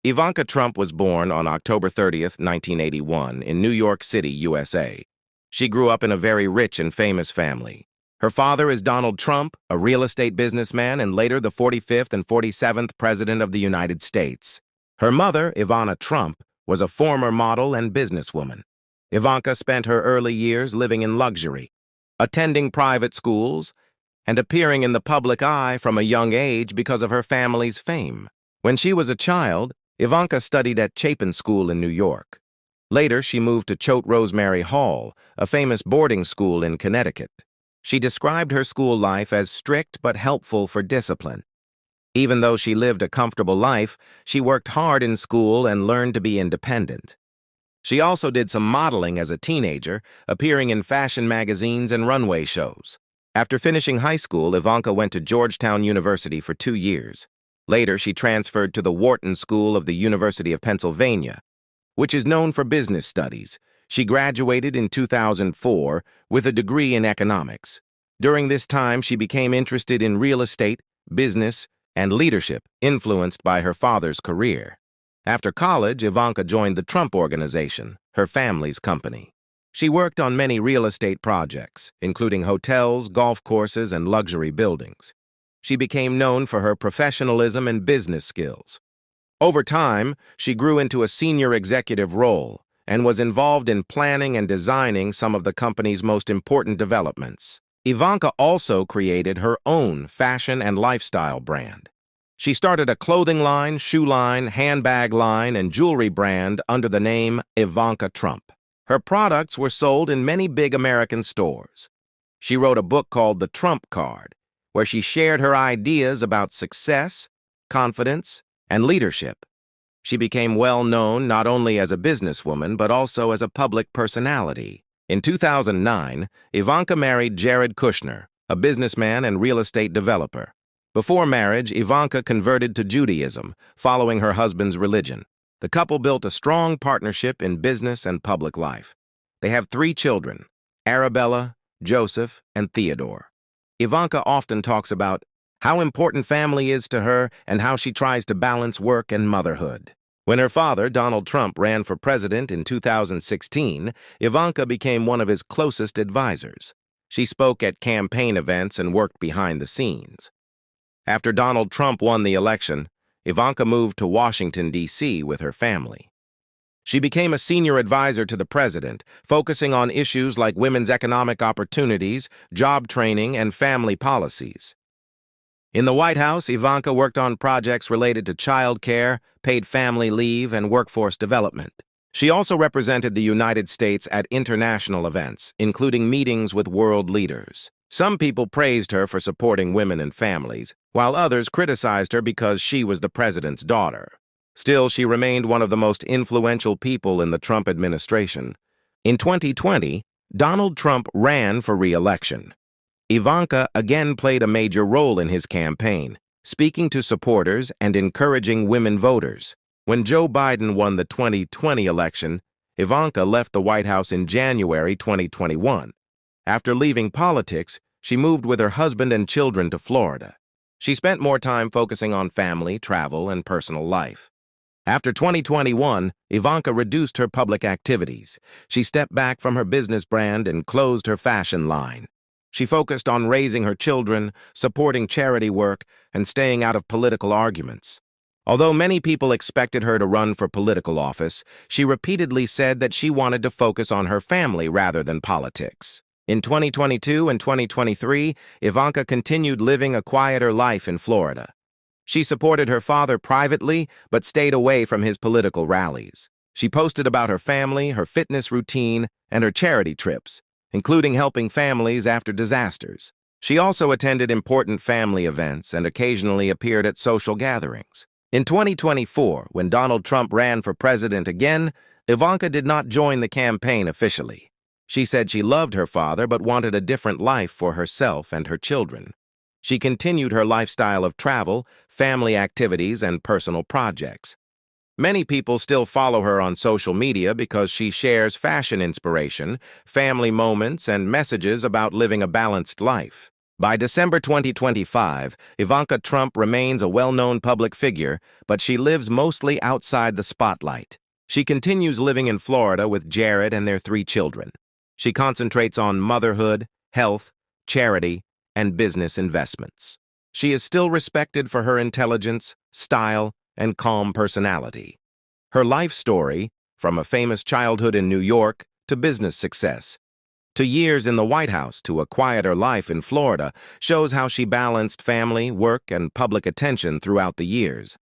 Ivanka Trump was born on October 30th, 1981, in New York City, USA. She grew up in a very rich and famous family. Her father is Donald Trump, a real estate businessman and later the 45th and 47th President of the United States. Her mother, Ivanka Trump, was a former model and businesswoman. Ivanka spent her early years living in luxury, attending private schools, and appearing in the public eye from a young age because of her family's fame. When she was a child, Ivanka studied at Chapin School in New York. Later, she moved to Choate Rosemary Hall, a famous boarding school in Connecticut. She described her school life as strict but helpful for discipline. Even though she lived a comfortable life, she worked hard in school and learned to be independent. She also did some modeling as a teenager, appearing in fashion magazines and runway shows. After finishing high school, Ivanka went to Georgetown University for 2 years. Later, she transferred to the Wharton School of the University of Pennsylvania, which is known for business studies. She graduated in 2004 with a degree in economics. During this time, she became interested in real estate, business, and leadership, influenced by her father's career. After college, Ivanka joined the Trump Organization, her family's company. She worked on many real estate projects, including hotels, golf courses, and luxury buildings. She became known for her professionalism and business skills. Over time, she grew into a senior executive role and was involved in planning and designing some of the company's most important developments. Ivanka also created her own fashion and lifestyle brand. She started a clothing line, shoe line, handbag line, and jewelry brand under the name Ivanka Trump. Her products were sold in many big American stores. She wrote a book called The Trump Card, where she shared her ideas about success, confidence, and leadership. She became well known not only as a businesswoman but also as a public personality. In 2009, Ivanka married Jared Kushner, a businessman and real estate developer. Before marriage, Ivanka converted to Judaism, following her husband's religion. The couple built a strong partnership in business and public life. They have 3 children, Arabella, Joseph, and Theodore. Ivanka often talks about how important family is to her and how she tries to balance work and motherhood. When her father, Donald Trump, ran for president in 2016, Ivanka became one of his closest advisors. She spoke at campaign events and worked behind the scenes. After Donald Trump won the election, Ivanka moved to Washington, D.C. with her family. She became a senior advisor to the president, focusing on issues like women's economic opportunities, job training, and family policies. In the White House, Ivanka worked on projects related to child care, paid family leave, and workforce development. She also represented the United States at international events, including meetings with world leaders. Some people praised her for supporting women and families, while others criticized her because she was the president's daughter. Still, she remained one of the most influential people in the Trump administration. In 2020, Donald Trump ran for re-election. Ivanka again played a major role in his campaign, speaking to supporters and encouraging women voters. When Joe Biden won the 2020 election, Ivanka left the White House in January 2021. After leaving politics, she moved with her husband and children to Florida. She spent more time focusing on family, travel, and personal life. After 2021, Ivanka reduced her public activities. She stepped back from her business brand and closed her fashion line. She focused on raising her children, supporting charity work, and staying out of political arguments. Although many people expected her to run for political office, she repeatedly said that she wanted to focus on her family rather than politics. In 2022 and 2023, Ivanka continued living a quieter life in Florida. She supported her father privately, but stayed away from his political rallies. She posted about her family, her fitness routine, and her charity trips, including helping families after disasters. She also attended important family events and occasionally appeared at social gatherings. In 2024, when Donald Trump ran for president again, Ivanka did not join the campaign officially. She said she loved her father but wanted a different life for herself and her children. She continued her lifestyle of travel, family activities, and personal projects. Many people still follow her on social media because she shares fashion inspiration, family moments, and messages about living a balanced life. By December 2025, Ivanka Trump remains a well-known public figure, but she lives mostly outside the spotlight. She continues living in Florida with Jared and their 3 children. She concentrates on motherhood, health, charity, and business investments. She is still respected for her intelligence, style, and calm personality. Her life story, from a famous childhood in New York to business success, to years in the White House to a quieter life in Florida, shows how she balanced family, work, and public attention throughout the years.